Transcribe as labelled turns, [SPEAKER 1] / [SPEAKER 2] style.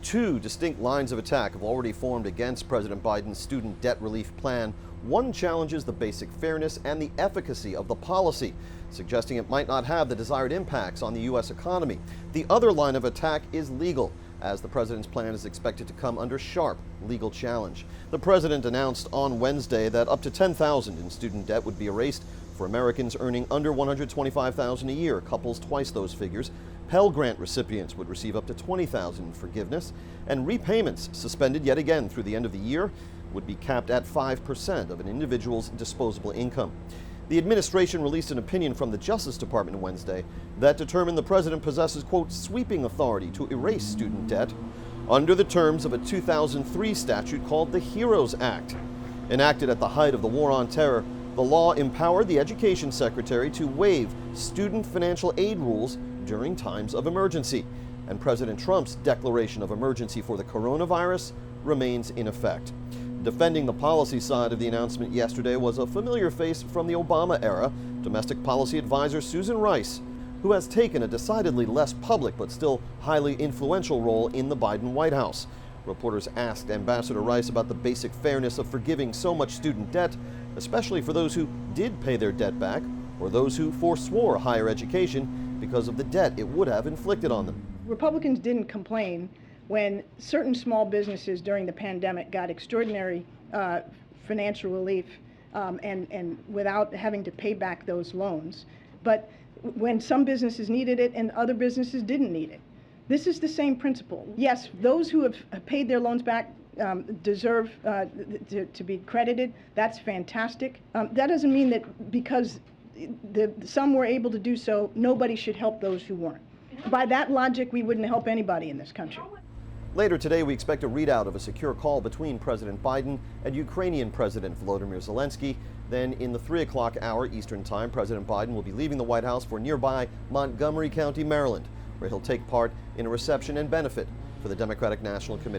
[SPEAKER 1] Two distinct lines of attack have already formed against President Biden's student debt relief plan. One challenges the basic fairness and the efficacy of the policy, suggesting it might not have the desired impacts on the U.S. economy. The other line of attack is legal, as the president's plan is expected to come under sharp legal challenge. The president announced on Wednesday that up to $10,000 in student debt would be erased for Americans earning under $125,000 a year, couples twice those figures. Pell Grant recipients would receive up to $20,000 in forgiveness, and repayments suspended yet again through the end of the year would be capped at 5% of an individual's disposable income. The administration released an opinion from the Justice Department Wednesday that determined the president possesses, quote, sweeping authority to erase student debt under the terms of a 2003 statute called the HEROES Act. Enacted at the height of the war on terror, the law empowered the Education Secretary to waive student financial aid rules during times of emergency, and President Trump's declaration of emergency for the coronavirus remains in effect. Defending the policy side of the announcement yesterday was a familiar face from the Obama era, domestic policy advisor Susan Rice, who has taken a decidedly less public but still highly influential role in the Biden White House. Reporters asked Ambassador Rice about the basic fairness of forgiving so much student debt, especially for those who did pay their debt back or those who forswore higher education because of the debt it would have inflicted on them.
[SPEAKER 2] Republicans didn't complain when certain small businesses during the pandemic got extraordinary financial relief and without having to pay back those loans. But when some businesses needed it and other businesses didn't need it. This is the same principle. Yes, those who have paid their loans back deserve to be credited. That's fantastic. That doesn't mean that because some were able to do so, nobody should help those who weren't. By that logic, we wouldn't help anybody in this country.
[SPEAKER 1] Later today, we expect a readout of a secure call between President Biden and Ukrainian President Volodymyr Zelensky. Then in the 3 o'clock hour Eastern Time, President Biden will be leaving the White House for nearby Montgomery County, Maryland, where he'll take part in a reception and benefit for the Democratic National Committee.